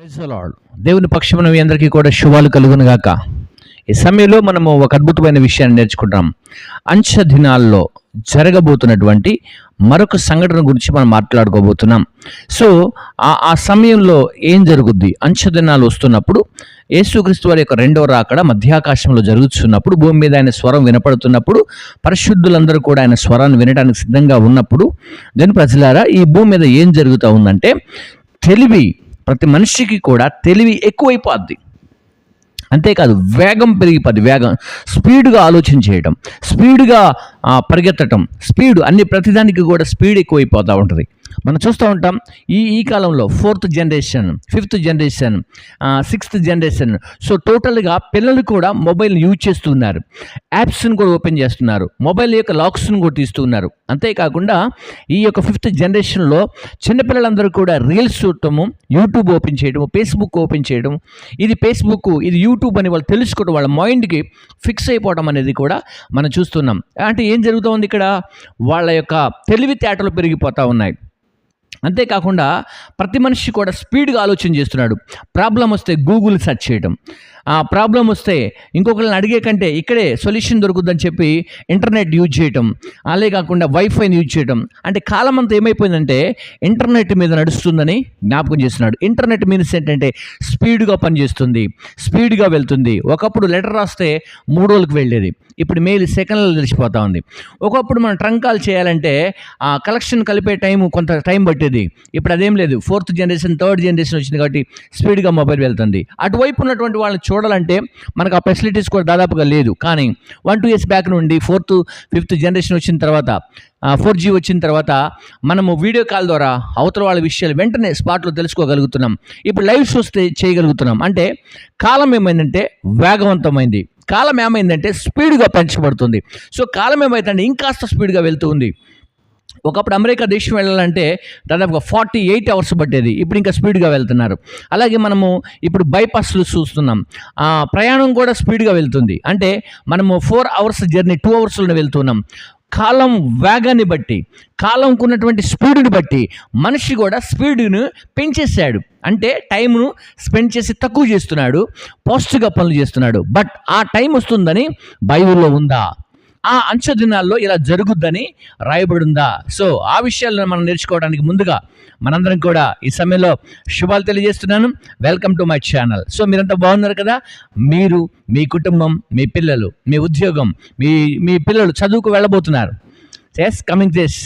Praise the lord. దేవుని పక్షమున మీ అందరికీ కూడా శుభాలు కలుగును గాక. ఈ సమయంలో మనము ఒక అద్భుతమైన విషయాన్ని నేర్చుకుంటాం. అంచె దినాల్లో జరగబోతున్నటువంటి మరొక సంఘటన గురించి మనం మాట్లాడుకోబోతున్నాం. సో ఆ సమయంలో ఏం జరుగుద్ది? అంచె దినాలు వస్తున్నప్పుడు యేసుక్రీస్తు వారి యొక్క రెండవ రాకడ మధ్యాకాశంలో జరుగుతున్నప్పుడు, భూమి మీద ఆయన స్వరం వినపడుతున్నప్పుడు, పరిశుద్ధులందరూ కూడా ఆయన స్వరాన్ని వినడానికి సిద్ధంగా ఉన్నప్పుడు, దేని ప్రజలారా ఈ భూమి మీద ఏం జరుగుతూ ఉందంటే, తెలివి, ప్రతి మనిషికి కూడా తెలివి ఎక్కువైపోద్ది. అంతేకాదు వేగం పెరిగిపోద్ది. వేగం, స్పీడ్గా ఆలోచన చేయడం, స్పీడ్గా పరిగెత్తడం, అన్ని ప్రతిదానికి కూడా స్పీడ్ ఎక్కువైపోతూ ఉంటుంది. మనం చూస్తూ ఉంటాం ఈ కాలంలో 4th generation, 5th generation, 6th generation. So టోటల్గా పిల్లలు కూడా మొబైల్ని యూజ్ చేస్తున్నారు, యాప్స్ని కూడా ఓపెన్ చేస్తున్నారు, మొబైల్ యొక్క లాక్స్ని కూడా తీస్తున్నారు. అంతేకాకుండా ఈ యొక్క 5th జనరేషన్లో చిన్నపిల్లలందరూ కూడా రీల్స్ చూడటము, యూట్యూబ్ ఓపెన్ చేయడము, ఫేస్బుక్ ఓపెన్ చేయడం, ఇది ఫేస్బుక్, ఇది యూట్యూబ్ అని వాళ్ళు తెలుసుకోవడం, వాళ్ళ మైండ్కి ఫిక్స్ అయిపోవడం అనేది కూడా మనం చూస్తున్నాం. అంటే ఏం జరుగుతూ ఉంది ఇక్కడ? వాళ్ళ యొక్క తెలివితేటలు పెరిగిపోతూ ఉన్నాయి. అంతేకాకుండా ప్రతి మనిషి కూడా స్పీడ్గా ఆలోచన చేస్తున్నాడు. ప్రాబ్లం వస్తే గూగుల్ సెర్చ్ చేయడం, ప్రాబ్లం వస్తే ఇంకొకరిని అడిగే కంటే ఇక్కడే సొల్యూషన్ దొరుకుతుందని చెప్పి ఇంటర్నెట్ యూజ్ చేయటం, అలాగే కాకుండా వైఫైని యూజ్ చేయడం. అంటే కాలం అంతా ఏమైపోయిందంటే ఇంటర్నెట్ మీద నడుస్తుందని జ్ఞాపకం చేస్తున్నాడు. ఇంటర్నెట్ మీన్స్ ఏంటంటే స్పీడ్గా పనిచేస్తుంది, స్పీడ్గా వెళ్తుంది. ఒకప్పుడు లెటర్ రాస్తే 3 రోజులకు వెళ్ళేది, ఇప్పుడు మెయిల్ సెకండ్లలో తెలిసిపోతూ ఉంది. ఒకప్పుడు మనం ట్రంక్ కాల్ చేయాలంటే కలెక్షన్ కలిపే కొంత టైం పట్టేది, ఇప్పుడు అదేం లేదు. 4th జనరేషన్, 3rd జనరేషన్ వచ్చింది కాబట్టి స్పీడ్గా మొబైల్ వెళ్తుంది. అటువైపు ఉన్నటువంటి వాళ్ళని చూడాలంటే మనకు ఆ ఫెసిలిటీస్ కూడా దాదాపుగా లేదు. కానీ 1-2 years బ్యాక్ నుండి 4th, 5th జనరేషన్ వచ్చిన తర్వాత, 4G వచ్చిన తర్వాత మనము వీడియో కాల్ ద్వారా అవతల వాళ్ళ విషయాలు వెంటనే స్పాట్లో తెలుసుకోగలుగుతున్నాం. ఇప్పుడు లైవ్ షోస్ చేయగలుగుతున్నాం. అంటే కాలం ఏమైందంటే వేగవంతమైంది, కాలం ఏమైందంటే స్పీడ్గా పెంచబడుతుంది. సో కాలం ఏమైందంటే ఇంకాస్త స్పీడ్గా వెళ్తూ ఉంది. ఒకప్పుడు అమెరికా దేశం వెళ్ళాలంటే దాదాపుగా 48 hours పట్టేది, ఇప్పుడు ఇంకా స్పీడ్గా వెళ్తున్నారు. అలాగే మనము ఇప్పుడు బైపాస్లు చూస్తున్నాం, ప్రయాణం కూడా స్పీడ్గా వెళ్తుంది. అంటే మనము 4 hours జర్నీ 2 hours వెళ్తున్నాం. కాలం వేగాన్ని బట్టి, కాలంకు ఉన్నటువంటి స్పీడ్ని బట్టి మనిషి కూడా స్పీడ్ను పెంచేశాడు. అంటే టైంను స్పెండ్ చేసి తక్కువ చేస్తున్నాడు, పాజిటివ్గా పనులు చేస్తున్నాడు. బట్ ఆ టైం వస్తుందని బైబిల్లో ఉందా? ఆ అంచె దినాల్లో ఇలా జరుగుద్దని రాయబడి ఉందా? సో ఆ విషయాలను మనం నేర్చుకోవడానికి ముందుగా మనందరం కూడా ఈ సమయంలో శుభాలు తెలియజేస్తున్నాను. Welcome to my channel. So మీరంతా బాగున్నారు కదా? మీరు, మీ కుటుంబం, మీ పిల్లలు, మీ ఉద్యోగం, మీ పిల్లలు చదువుకు వెళ్ళబోతున్నారు, కమింగ్ డేస్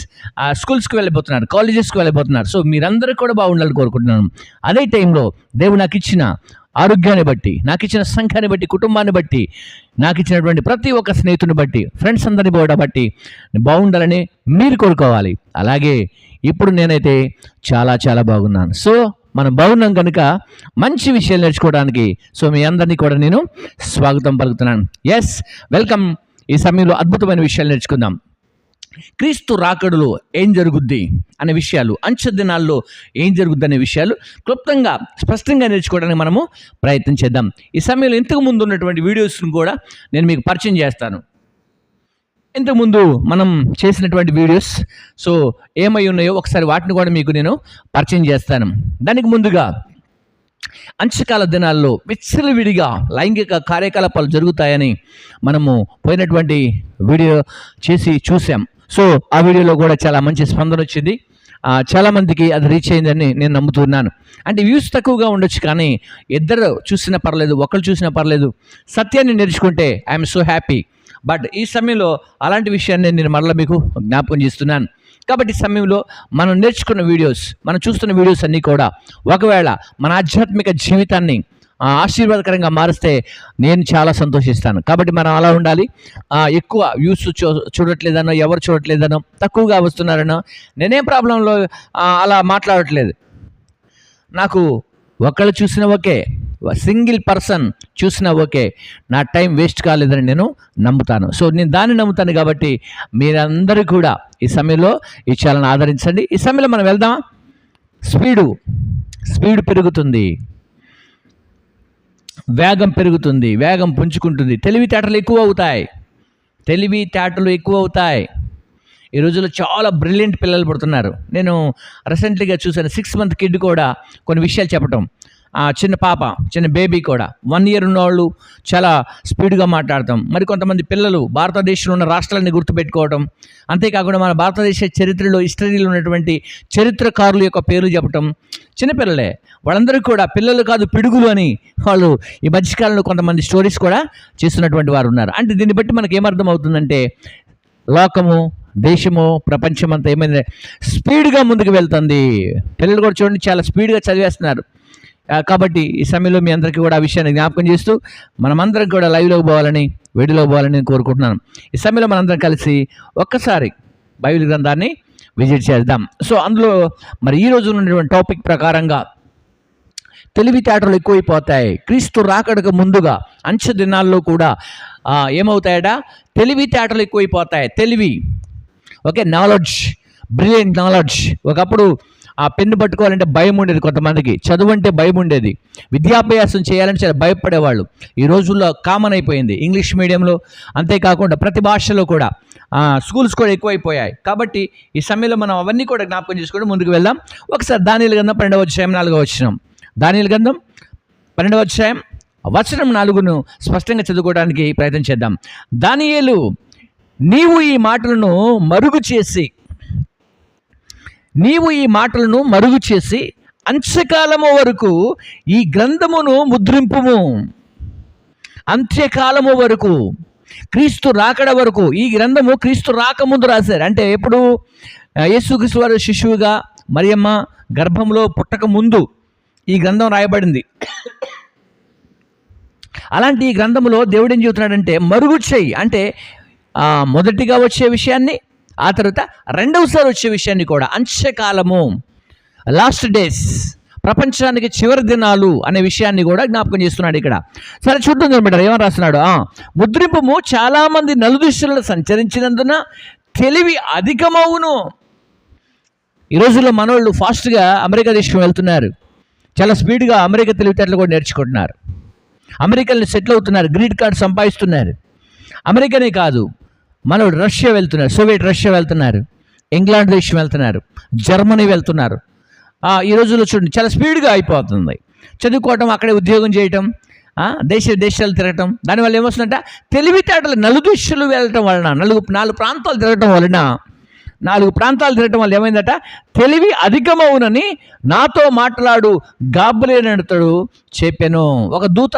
స్కూల్స్కి వెళ్ళిపోతున్నారు, కాలేజెస్కి వెళ్ళిపోతున్నారు. సో మీరందరూ కూడా బాగుండాలని కోరుకుంటున్నాను. అదే టైంలో దేవుడు నాకు ఇచ్చిన ఆరోగ్యాన్ని బట్టి, నాకు ఇచ్చిన సంఖ్యాన్ని బట్టి, కుటుంబాన్ని బట్టి, నాకు ఇచ్చినటువంటి ప్రతి ఒక్క స్నేహితుని బట్టి, ఫ్రెండ్స్ అందరిని కూడా బట్టి బాగుండాలని మీరు కోరుకోవాలి. అలాగే ఇప్పుడు నేనైతే చాలా చాలా బాగున్నాను. సో మనం బాగున్నాం కనుక మంచి విషయాలు నేర్చుకోవడానికి సో మీ అందరినీ కూడా నేను స్వాగతం పలుకుతున్నాను. Yes, welcome. ఈ సమయంలో అద్భుతమైన విషయాలు నేర్చుకుందాం. క్రీస్తు రాకడలో ఏం జరుగుద్ది అనే విషయాలు, అంచె దినాల్లో ఏం జరుగుద్ది అనే విషయాలు క్లుప్తంగా స్పష్టంగా నేర్చుకోవడానికి మనము ప్రయత్నం చేద్దాం. ఈ సమయంలో ఇంతకు ముందు ఉన్నటువంటి వీడియోస్ను కూడా నేను మీకు పరిచయం చేస్తాను. ఇంతకుముందు మనం చేసినటువంటి వీడియోస్ సో ఏమై ఉన్నాయో ఒకసారి వాటిని కూడా మీకు నేను పరిచయం చేస్తాను. దానికి ముందుగా అంచెకాల దినాల్లో విచ్చలవిడిగా లైంగిక కార్యకలాపాలు జరుగుతాయని మనము పోయినటువంటి వీడియో చేసి చూసాం. సో ఆ వీడియోలో కూడా చాలా మంచి స్పందన వచ్చింది, చాలామందికి అది రీచ్ అయిందని నేను నమ్ముతున్నాను. అంటే వ్యూస్ తక్కువగా ఉండొచ్చు, కానీ ఇద్దరు చూసినా పర్లేదు, ఒకరు చూసినా పర్లేదు, సత్యాన్ని నేర్చుకుంటే ఐఎమ్ సో హ్యాపీ. బట్ ఈ సమయంలో అలాంటి విషయాన్ని నేను మరలా మీకు జ్ఞాపకం చేస్తున్నాను. కాబట్టి ఈ సమయంలో మనం నేర్చుకున్న వీడియోస్, మనం చూస్తున్న వీడియోస్ అన్నీ కూడా ఒకవేళ మన ఆధ్యాత్మిక జీవితాన్ని ఆశీర్వాదకరంగా మారిస్తే నేను చాలా సంతోషిస్తాను. కాబట్టి మనం అలా ఉండాలి. ఎక్కువ వ్యూస్ చూడట్లేదనో, ఎవరు చూడట్లేదనో, తక్కువగా వస్తున్నారనో నేనేం ప్రాబ్లంలో అలా మాట్లాడట్లేదు. నాకు ఒకళ్ళు చూసినా ఓకే, సింగిల్ పర్సన్ చూసినా ఓకే, నా టైం వేస్ట్ కాలేదని నేను నమ్ముతాను. సో నేను దాన్ని నమ్ముతాను. కాబట్టి మీరందరూ కూడా ఈ సమయంలో ఈ ఛానల్ని ఆదరించండి. ఈ సమయంలో మనం వెళ్దాం. స్పీడ్ పెరుగుతుంది, వేగం పెరుగుతుంది, వేగం పుంజుకుంటుంది, తెలివితేటలు ఎక్కువ అవుతాయి. ఈ రోజుల్లో చాలా బ్రిలియంట్ పిల్లలు పుడుతున్నారు. నేను రీసెంట్లీగా చూసాను, 6 month కిడ్ కూడా కొన్ని విషయాలు చెప్పటం. చిన్న పాప, చిన్న బేబీ కూడా 1 year ఉన్నవాళ్ళు చాలా స్పీడ్గా మాట్లాడతాం. మరి కొంతమంది పిల్లలు భారతదేశంలో ఉన్న రాష్ట్రాలని గుర్తుపెట్టుకోవడం, అంతేకాకుండా మన భారతదేశ చరిత్రలో హిస్టరీలో ఉన్నటువంటి చరిత్రకారుల యొక్క పేర్లు చెప్పటం. చిన్నపిల్లలే వాళ్ళందరూ కూడా పిల్లలు కాదు పిడుగులు అని వాళ్ళు ఈ మధ్యకాలంలో కొంతమంది స్టోరీస్ కూడా చేస్తున్నటువంటి వారు ఉన్నారు. అంటే దీన్ని బట్టి మనకి ఏమర్థం అవుతుందంటే లోకము, దేశము, ప్రపంచం అంతా ఏమైంది స్పీడ్గా ముందుకు వెళ్తుంది. పిల్లలు కూడా చూడండి చాలా స్పీడ్గా చదివేస్తున్నారు. కాబట్టి ఈ సమయంలో మీ అందరికీ కూడా ఆ విషయాన్ని జ్ఞాపకం చేస్తూ మనమందరం కూడా లైవ్లోకి పోవాలని, వీడియోలోకి పోవాలని నేను కోరుకుంటున్నాను. ఈ సమయంలో మనందరం కలిసి ఒక్కసారి బైబిల్ గ్రంథాన్ని విజిట్ చేద్దాం. సో అందులో మరి ఈ రోజు ఉన్నటువంటి టాపిక్ ప్రకారంగా తెలివితేటలు ఎక్కువైపోతాయి. క్రీస్తు రాకడకు ముందుగా అంచె దినాల్లో కూడా ఏమవుతాయట? తెలివితేటలు ఎక్కువైపోతాయి. తెలివి, ఓకే, నాలెడ్జ్, బ్రిలియంట్ నాలెడ్జ్. ఒకప్పుడు ఆ పెన్ను పట్టుకోవాలంటే భయం ఉండేది, కొంతమందికి చదువు అంటే భయం ఉండేది, విద్యాభ్యాసం చేయాలంటే చాలా భయపడేవాళ్ళు. ఈ రోజుల్లో కామన్ అయిపోయింది ఇంగ్లీష్ మీడియంలో, అంతేకాకుండా ప్రతి భాషలో కూడా స్కూల్స్ కూడా ఎక్కువైపోయాయి. కాబట్టి ఈ సమయంలో మనం అవన్నీ కూడా జ్ఞాపకం చేసుకుంటూ ముందుకు వెళ్దాం. ఒకసారి దానియేలు గ్రంథం 12వ అధ్యాయం 4వ వచనం. దానియేలు గ్రంథం 12వ అధ్యాయం వచనం 4ను స్పష్టంగా చదువుకోవడానికి ప్రయత్నం చేద్దాం. దానియేలు, నీవు ఈ మాటలను మరుగు చేసి అంత్యకాలము వరకు ఈ గ్రంథమును ముద్రింపుము. అంత్యకాలము వరకు, క్రీస్తు రాకడ వరకు. ఈ గ్రంథము క్రీస్తు రాకముందు రాశారు. అంటే ఎప్పుడు? యేసుక్రీస్తు వారు శిశువుగా మరియమ్మ గర్భంలో పుట్టక ముందు ఈ గ్రంథం రాయబడింది. అలాంటి ఈ గ్రంథంలో దేవుడు ఏం చెబుతున్నాడంటే మరుగు చెయ్యి. అంటే మొదటిగా వచ్చే విషయాన్ని, ఆ తర్వాత రెండవసారి వచ్చే విషయాన్ని కూడా, అంత్యకాలము, లాస్ట్ డేస్, ప్రపంచానికి చివరి దినాలు అనే విషయాన్ని కూడా జ్ఞాపకం చేస్తున్నాడు ఇక్కడ. సరే చూద్దాం అనమాట ఏమని రాస్తున్నాడు. ముద్రింపము, చాలామంది నలుదిశలను సంచరించినందున తెలివి అధికమవును. ఈ రోజుల్లో మనోళ్ళు ఫాస్ట్గా అమెరికా దేశం వెళ్తున్నారు, చాలా స్పీడ్గా అమెరికా తెలివితేటలు కూడా నేర్చుకుంటున్నారు. అమెరికాలో సెటిల్ అవుతున్నారు, గ్రీన్ కార్డ్ సంపాదిస్తున్నారు. అమెరికానే కాదు, మనోడు రష్యా వెళ్తున్నారు, సోవియట్ రష్యా వెళ్తున్నారు, ఇంగ్లాండ్ దేశం వెళ్తున్నారు, జర్మనీ వెళ్తున్నారు. ఈ రోజుల్లో చూడండి చాలా స్పీడ్గా అయిపోతుంది. చదువుకోవటం, అక్కడే ఉద్యోగం చేయటం, దేశాలు తిరగటం. దానివల్ల ఏమొస్తుందంట? తెలివితేటలు నలుదిశలు వెళ్ళటం వలన, 4 ప్రాంతాలు తిరగటం వలన, 4 ప్రాంతాలు తిరగటం వల్ల ఏమైందట? తెలివి అధికమవునని నాతో మాట్లాడు గాబ్రియేలుతో చెప్పాను. ఒక దూత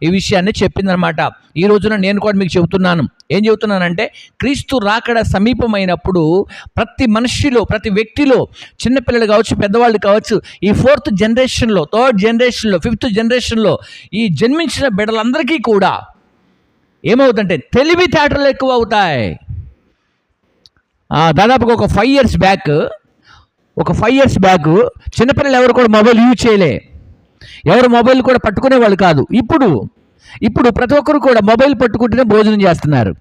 ఈ విషయాన్ని చెప్పిందనమాట. ఈ రోజున నేను కూడా మీకు చెబుతున్నాను. ఏం చెబుతున్నానంటే క్రీస్తు రాకడ సమీపమైనప్పుడు ప్రతి మనిషిలో, ప్రతి వ్యక్తిలో, చిన్నపిల్లలు కావచ్చు, పెద్దవాళ్ళు కావచ్చు, ఈ 4th జనరేషన్లో, 3rd జనరేషన్లో, 5th జనరేషన్లో ఈ జన్మించిన బిడ్డలందరికీ కూడా ఏమవుతుందంటే తెలివితేటలు ఎక్కువ అవుతాయి. దాదాపుగా ఒక 5 years బ్యాక్ చిన్నపిల్లలు ఎవరు కూడా మొబైల్ యూజ్ చేయలే, ఎవరు మొబైల్ కూడా పట్టుకునేవాళ్ళు కాదు. ఇప్పుడు ప్రతి ఒక్కరు కూడా మొబైల్ పట్టుకుంటేనే భోజనం చేస్తున్నారు,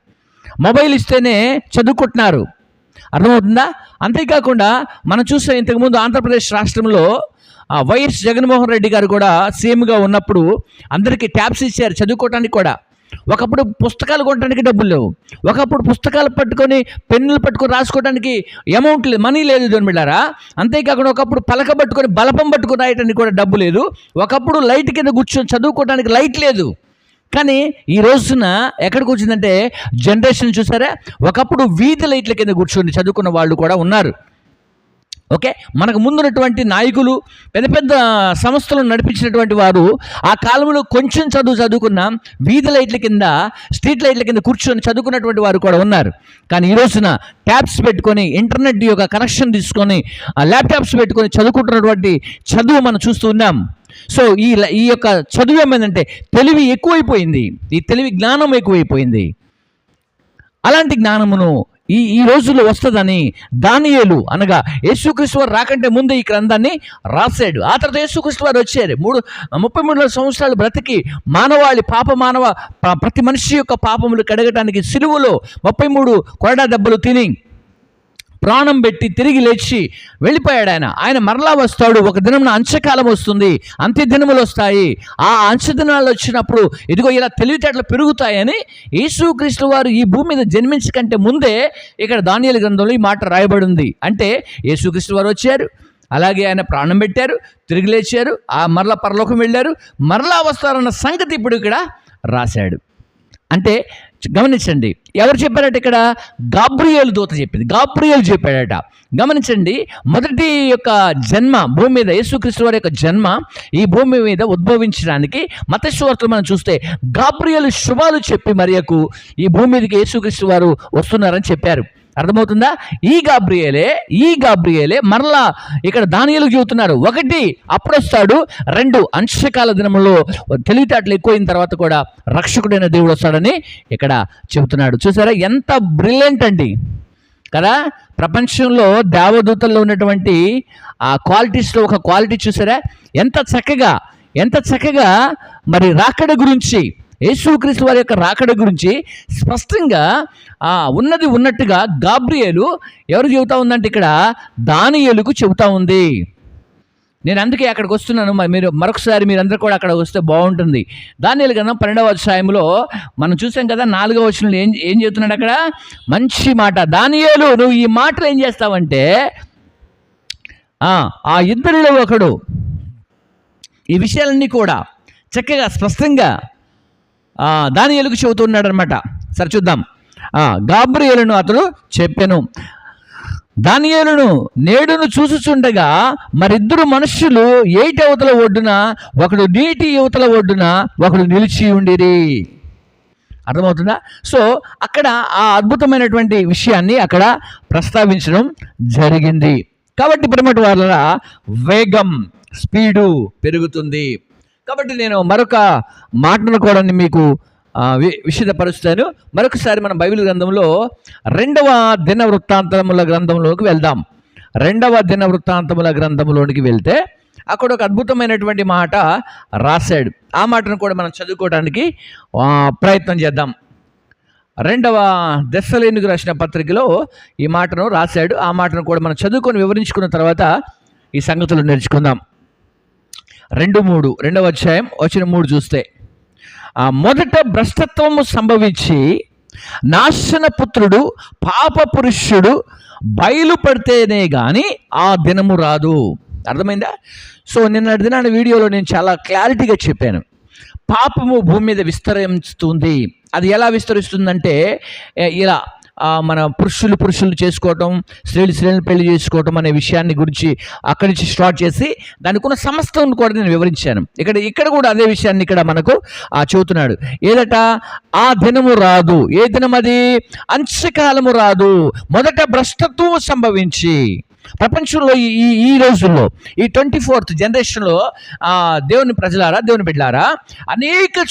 మొబైల్ ఇస్తేనే చదువుకుంటున్నారు. అర్థమవుతుందా? అంతేకాకుండా మనం చూస్తే ఇంతకుముందు ఆంధ్రప్రదేశ్ రాష్ట్రంలో వైఎస్ జగన్మోహన్ రెడ్డి గారు కూడా సీఎంగా ఉన్నప్పుడు అందరికీ ట్యాబ్స్ ఇచ్చారు చదువుకోవటానికి కూడా. ఒకప్పుడు పుస్తకాలు కొనడానికి డబ్బులు లేవు, ఒకప్పుడు పుస్తకాలు పట్టుకొని పెన్నులు పట్టుకొని రాసుకోవడానికి అమౌంట్ లేదు, మనీ లేదు దొరిమిడారా. అంతేకాకుండా ఒకప్పుడు పలక పట్టుకొని బలపం పట్టుకొని రాయటానికి కూడా డబ్బు లేదు. ఒకప్పుడు లైట్ కింద కూర్చొని చదువుకోవడానికి లైట్ లేదు. కానీ ఈ రోజున ఎక్కడికి వచ్చిందంటే జనరేషన్ చూసారా, ఒకప్పుడు వీధి లైట్ల కింద కూర్చొని చదువుకున్న వాళ్ళు కూడా ఉన్నారు. ఓకే, మనకు ముందున్నటువంటి నాయకులు, పెద్ద పెద్ద సంస్థలను నడిపించినటువంటి వారు ఆ కాలంలో కొంచెం చదువుకున్న వీధి లైట్ల కింద, స్ట్రీట్ లైట్ల కింద కూర్చొని చదువుకున్నటువంటి వారు కూడా ఉన్నారు. కానీ ఈ రోజున ట్యాబ్స్ పెట్టుకొని, ఇంటర్నెట్ యొక్క కనెక్షన్ తీసుకొని, ల్యాప్టాప్స్ పెట్టుకొని చదువుకుంటున్నటువంటి చదువు మనం చూస్తూ ఉన్నాం. సో ఈ యొక్క చదువు ఏమైందంటే తెలివి ఎక్కువైపోయింది, ఈ తెలివి జ్ఞానం ఎక్కువైపోయింది. అలాంటి జ్ఞానమును ఈ రోజుల్లో వస్తుందని దానియేలు అనగా యేసుక్రీస్తు వారు రాకంటే ముందే ఈ గ్రంథాన్ని రాశాడు. ఆ తర్వాత యేసుక్రీస్తు వారు వచ్చారు, 33 సంవత్సరాలు బ్రతికి ప్రతి మనిషి యొక్క పాపములు కడగటానికి సిలువలో 33 కొరడా దెబ్బలు తిని ప్రాణం పెట్టి తిరిగి లేచి వెళ్ళిపోయాడు. ఆయన మరలా వస్తాడు. ఒక దినం అంత్యకాలం వస్తుంది, అంత్య దినములు వస్తాయి. ఆ అంత్య దినాలు వచ్చినప్పుడు ఇదిగో ఇలా తెలివితేటలు పెరుగుతాయని యేసుక్రీస్తు వారు ఈ భూమి మీద జన్మించకంటే ముందే ఇక్కడ దానియేలు గ్రంథంలో ఈ మాట రాయబడి ఉంది. అంటే యేసుక్రీస్తు వారు వచ్చారు, అలాగే ఆయన ప్రాణం పెట్టారు, తిరిగి లేచారు, మరలా పరలోకం వెళ్ళారు, మరలా వస్తారన్న సంగతి ఇప్పుడు ఇక్కడ రాశాడు. అంటే గమనించండి, ఎవరు చెప్పారట ఇక్కడ? గాబ్రియేలు దూత చెప్పింది, గాబ్రియేలు చెప్పాడట. గమనించండి, మొదటి యొక్క జన్మ భూమి మీద, యేసుక్రీస్తు వారి యొక్క జన్మ ఈ భూమి మీద ఉద్భవించడానికి మత్తయి సువార్తలో మనం చూస్తే గాబ్రియేలు శుభాలు చెప్పి మరియకు ఈ భూమి మీదకి యేసుక్రీస్తు వారు వస్తున్నారని చెప్పారు. అర్థమవుతుందా? ఈ గాబ్రియేలే మరలా ఇక్కడ దానియేలుకు చెబుతున్నారు. 1 అప్పుడొస్తాడు, 2 అంశకాల దినములో తెలివితేటలు ఎక్కువైన తర్వాత కూడా రక్షకుడైన దేవుడు వస్తాడని ఇక్కడ చెబుతున్నాడు. చూసారా ఎంత బ్రిలియంట్ అండి కదా. ప్రపంచంలో దేవదూతల్లో ఉన్నటువంటి ఆ క్వాలిటీస్లో ఒక క్వాలిటీ చూసారా, ఎంత చక్కగా మరి రాకడ గురించి, యేసుక్రీస్తు వారి యొక్క రాకడ గురించి స్పష్టంగా ఉన్నది ఉన్నట్టుగా గాబ్రియేలు ఎవరు చెబుతా ఉందంటే ఇక్కడ దానియేలుకు చెబుతా ఉంది. నేను అందుకే అక్కడికి వస్తున్నాను. మీరు మరొకసారి మీరందరూ కూడా అక్కడ వస్తే బాగుంటుంది. దానియేలు గ్రంథం 12వ అధ్యాయంలో మనం చూసాం కదా, 4వ వచనంలో ఏం చెబుతున్నాడు అక్కడ? మంచి మాట. దానియేలు, నువ్వు ఈ మాటలు ఏం చేస్తావంటే ఆ ఇద్దరిలో ఒకడు ఈ విషయాలన్నీ కూడా చక్కగా స్పష్టంగా దానియేలుకు చెబుతున్నాడు అనమాట. సరే చూద్దాం. గాబ్రియేలును అతడు చెప్పెను, దానియేలును నేడును చూసుచుండగా మరిద్దరు మనుష్యులు ఏటి అవతల ఒడ్డున, ఒకడు నీటి యువతల ఒడ్డున, ఒకడు నిలిచి ఉండిరి. అర్థమవుతుందా? సో అక్కడ ఆ అద్భుతమైనటువంటి విషయాన్ని అక్కడ ప్రస్తావించడం జరిగింది. కాబట్టి ప్రియమైన వారలారా, వేగం, స్పీడు పెరుగుతుంది. కాబట్టి నేను మరొక మాటను కూడా మీకు విషదపరుస్తాను. మరొకసారి మనం బైబిల్ గ్రంథంలో 2వ దినవృత్తాంతముల గ్రంథంలోకి వెళ్దాం. 2వ దినవృత్తాంతముల గ్రంథంలోనికి వెళ్తే అక్కడ ఒక అద్భుతమైనటువంటి మాట రాశాడు. ఆ మాటను కూడా మనం చదువుకోవడానికి ప్రయత్నం చేద్దాం. 2వ దెస్సలోనికీయులకు రాసిన పత్రికలో ఈ మాటను రాశాడు. ఆ మాటను కూడా మనం చదువుకొని వివరించుకున్న తర్వాత ఈ సంగతులు నేర్చుకుందాం. 2వ అధ్యాయం వచనం 3 చూస్తే, మొదట భ్రష్టత్వము సంభవించి నాశనపుత్రుడు పాప పురుషుడు బయలుపడితేనే కానీ ఆ దినము రాదు. అర్థమైందా? సో నిన్నటి దినాన వీడియోలో నేను చాలా క్లారిటీగా చెప్పాను. పాపము భూమి మీద విస్తరిస్తుంది. అది ఎలా విస్తరిస్తుందంటే ఇలా మన పురుషులు చేసుకోవటం, స్త్రీలను పెళ్లి చేసుకోవటం అనే విషయాన్ని గురించి అక్కడి నుంచి స్టార్ట్ చేసి దానికి ఉన్న సమస్తం కూడా నేను వివరించాను. ఇక్కడ కూడా అదే విషయాన్ని ఇక్కడ మనకు చెబుతున్నాడు. ఏదట? ఆ దినము రాదు. ఏ దినం అది? అంత్యకాలము రాదు. మొదట భ్రష్టత్వం సంభవించి ప్రపంచంలో ఈ రోజుల్లో ఈ 24th జనరేషన్లో దేవుని ప్రజలారా, దేవుని బిడ్డలారా, అనేక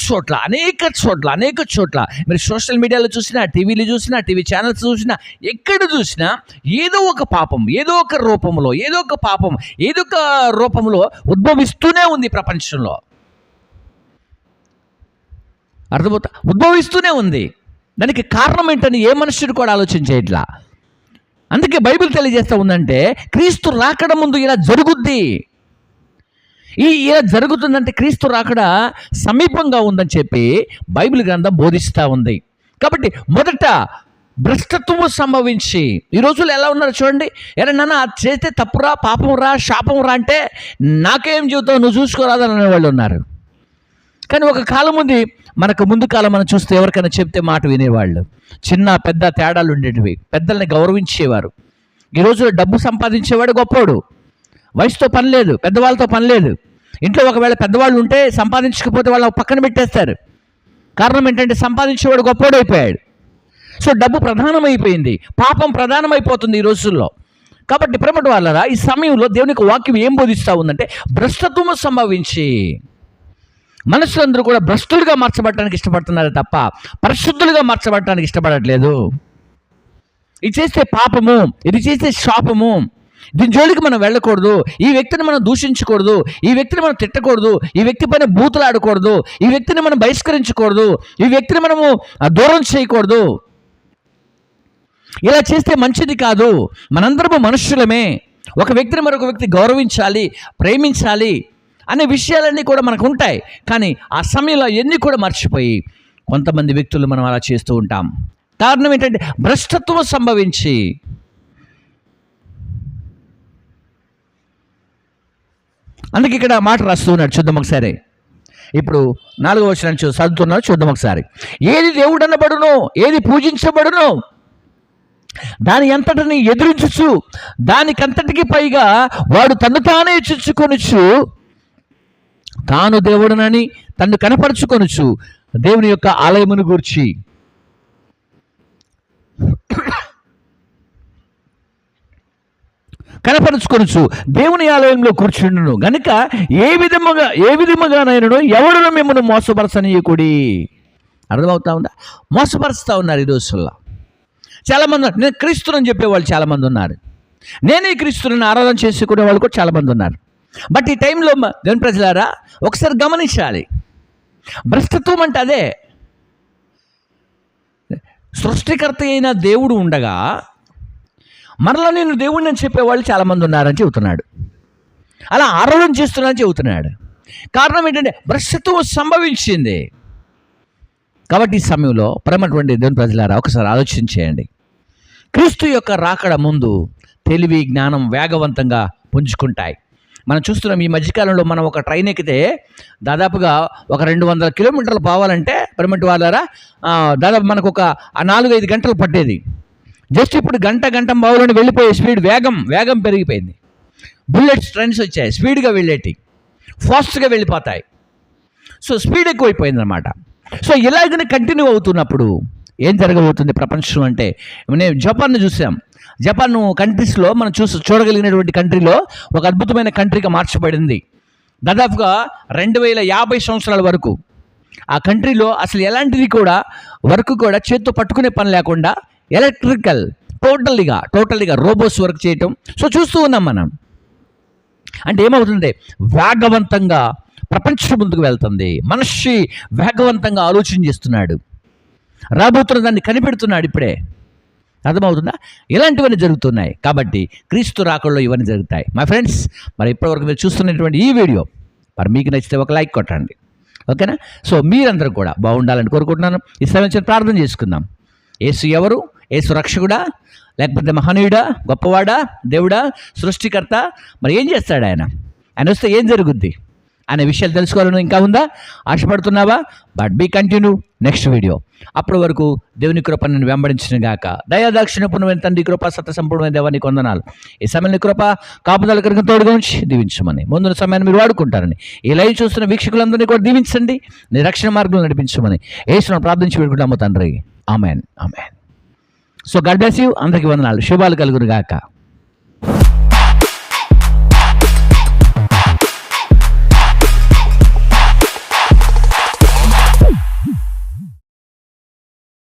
చోట్ల మీరు సోషల్ మీడియాలో చూసినా, టీవీలో చూసినా, టీవీ ఛానల్స్ చూసినా, ఎక్కడ చూసినా ఏదో ఒక పాపం, ఏదో ఒక రూపంలో ఉద్భవిస్తూనే ఉంది ప్రపంచంలో. ఉద్భవిస్తూనే ఉంది. దానికి కారణం ఏంటని ఏ మనుషుడు కూడా ఆలోచన చేయట్లా. అందుకే బైబిల్ తెలియజేస్తూ ఉందంటే క్రీస్తు రాకడ ముందు ఇలా జరుగుద్ది. ఇలా జరుగుతుందంటే క్రీస్తు రాకడ సమీపంగా ఉందని చెప్పి బైబిల్ గ్రంథం బోధిస్తూ ఉంది. కాబట్టి మొదట భ్రష్టత్వము సంభవించి, ఈ రోజుల్లో ఎలా ఉన్నారు చూడండి. నాన్న అది చేస్తే తప్పురా, పాపం రా, శాపం రా అంటే నాకేం చెబుతావు, నువ్వు చూసుకోరాదని అనేవాళ్ళు ఉన్నారు. కానీ ఒక కాలం ఉంది, మనకు ముందు కాలం మనం చూస్తే ఎవరికైనా చెప్తే మాట వినేవాళ్ళు. చిన్న పెద్ద తేడాలు ఉండేటివి. పెద్దల్ని గౌరవించేవారు. ఈ రోజులో డబ్బు సంపాదించేవాడు గొప్పోడు, వయసుతో పని లేదు, పెద్దవాళ్ళతో పని లేదు. ఇంట్లో ఒకవేళ పెద్దవాళ్ళు ఉంటే సంపాదించకపోతే వాళ్ళ పక్కన పెట్టేస్తారు. కారణం ఏంటంటే సంపాదించేవాడు గొప్పోడు అయిపోయాడు. సో డబ్బు ప్రధానమైపోయింది, పాపం ప్రధానమైపోతుంది ఈ రోజుల్లో. కాబట్టి ప్రేమటి వాళ్ళరా, ఈ సమయంలో దేవునికి వాక్యం ఏం బోధిస్తూ ఉందంటే భ్రష్టత్వము సంభవించి మనుషులందరూ కూడా భ్రష్టులుగా మార్చబడటానికి ఇష్టపడుతున్నారు తప్ప పరిశుద్ధులుగా మార్చబడటానికి ఇష్టపడట్లేదు. ఇది చేస్తే పాపము, ఇది చేస్తే శాపము, దీని జోలికి మనం వెళ్ళకూడదు, ఈ వ్యక్తిని మనం దూషించకూడదు, ఈ వ్యక్తిని మనం తిట్టకూడదు, ఈ వ్యక్తి పైన బూతులాడకూడదు, ఈ వ్యక్తిని మనం బహిష్కరించకూడదు, ఈ వ్యక్తిని మనము దూరం చేయకూడదు. ఇలా చేస్తే మంచిది కాదు. మనందరము మనుష్యులమే. ఒక వ్యక్తిని మరొక వ్యక్తి గౌరవించాలి, ప్రేమించాలి అనే విషయాలన్నీ కూడా మనకు ఉంటాయి. కానీ ఆ సమయంలో ఎన్ని కూడా మర్చిపోయి కొంతమంది వ్యక్తులు మనం అలా చేస్తూ ఉంటాం. కారణం ఏంటంటే భ్రష్టత్వం సంభవించి అందుకే ఇక్కడ మాట రాస్తూ ఉన్నాడు. చూద్దాం ఒకసారి. ఇప్పుడు 4వ వచనం చదువుతున్నాడు, చూద్దాం ఒకసారి. ఏది దేవుడు అనబడునో, ఏది పూజించబడునో దాని అంతటిని ఎదురించుచు దానికంతటికి పైగా వాడు తను తానే హెచ్చించుకొనుచు తాను దేవుడునని తన్ను కనపరుచుకొనుచు దేవుని యొక్క ఆలయమును గూర్చి కనపరుచుకొనుచు దేవుని ఆలయంలో కూర్చుండును గనుక ఏ విధముగానైనను ఎవడును మిమ్మల్ని మోసపరచనీయకుడి. అర్థమవుతా ఉందా? మోసపరుస్తూ ఉన్నారు ఈ రోజుల్లో చాలామంది. నేను క్రీస్తుని చెప్పేవాళ్ళు చాలామంది ఉన్నారు. నేనే క్రీస్తుని ఆరాధన చేసుకునే వాళ్ళు కూడా చాలామంది ఉన్నారు. బట్ ఈ టైంలో దేవుని ప్రజలారా ఒకసారి గమనించాలి. భ్రష్టత్వం అంటే అదే. సృష్టికర్త అయిన దేవుడు ఉండగా మరలా నేను దేవుడిని అని చెప్పేవాళ్ళు చాలామంది ఉన్నారని చెబుతున్నాడు. అలా ఆరాధన చేస్తున్నారని చెబుతున్నాడు. కారణం ఏంటంటే భ్రష్టత్వం సంభవించింది. కాబట్టి ఈ సమయంలో ప్రేమటువంటి దేవుని ప్రజలారా ఒకసారి ఆలోచించేయండి. క్రీస్తు యొక్క రాకడ ముందు తెలివి జ్ఞానం వేగవంతంగా పుంజుకుంటాయి. మనం చూస్తున్నాం ఈ మధ్యకాలంలో మనం ఒక ట్రైన్ ఎక్కితే దాదాపుగా ఒక 200 కిలోమీటర్లు పోవాలంటే ప్రేమటి వాళ్ళారా దాదాపు మనకు ఒక 4-5 గంటలు పట్టేది. జస్ట్ ఇప్పుడు గంట బావులోనే వెళ్ళిపోయే స్పీడ్ వేగం పెరిగిపోయింది. బుల్లెట్స్ ట్రైన్స్ వచ్చాయి, స్పీడ్గా వెళ్ళేటి, ఫాస్ట్గా వెళ్ళిపోతాయి. సో స్పీడ్ ఎక్కువైపోయిందన్నమాట. సో ఇలాగనే కంటిన్యూ అవుతున్నప్పుడు ఏం జరగబోతుంది ప్రపంచం అంటే, నేను జపాన్ను చూసాం. జపాన్ కంట్రీస్లో మనం చూడగలిగినటువంటి కంట్రీలో ఒక అద్భుతమైన కంట్రీగా మార్చబడింది. దాదాపుగా 2050 సంవత్సరాల వరకు ఆ కంట్రీలో అసలు ఎలాంటిది కూడా వర్క్ కూడా చేత్తో పట్టుకునే పని లేకుండా ఎలక్ట్రికల్ టోటల్గా రోబోట్స్ వర్క్ చేయటం. సో చూస్తూ ఉన్నాం మనం. అంటే ఏమవుతుంది, వేగవంతంగా ప్రపంచం ముందుకు వెళ్తుంది. మనిషి వేగవంతంగా ఆలోచన చేస్తున్నాడు, రాబోతున్న దాన్ని కనిపెడుతున్నాడు ఇప్పుడే. అర్థమవుతుందా? ఇలాంటివన్నీ జరుగుతున్నాయి. కాబట్టి క్రీస్తు రాకడలో ఇవన్నీ జరుగుతాయి. మై ఫ్రెండ్స్, మరి ఇప్పటివరకు మీరు చూస్తున్నటువంటి ఈ వీడియో మరి మీకు నచ్చితే ఒక లైక్ కొట్టండి, ఓకేనా? సో మీరందరూ కూడా బాగుండాలని కోరుకుంటున్నాను. ఈ సమయం ప్రార్థన చేసుకుందాం. యేసు ఎవరు? యేసు రక్షకుడా, లేకపోతే మహనీయుడా, గొప్పవాడా, దేవుడా, సృష్టికర్త? మరి ఏం చేస్తాడు ఆయన వస్తే ఏం జరుగుద్ది అనే విషయాలు తెలుసుకోవాలని ఇంకా ఉందా? ఆశపడుతున్నావా? But be continue next video. అప్పటి వరకు దేవుని కృప నేను వెంబడించిన గాక. దయాదాక్షిణ్యపూర్ణమైన తండ్రి కృప సత్య సంపూర్ణమైన దేవానికి వందనాలు. ఈ సమయంలో కృప కాపుదల కనుక తోడుగా ఉంచి దీవించమని, ముందున్న సమయాన్ని మీరు వాడుకుంటారని, ఈ లైవ్ చూస్తున్న వీక్షకులందరినీ కూడా దీవించండి, నీ రక్షణ మార్గంలో నడిపించమని యేసును ప్రార్థించి పెట్టుకుంటాము తండ్రి. Amen. So God bless you. అందరికీ వందనాలు. శుభాలు కలుగును గాక.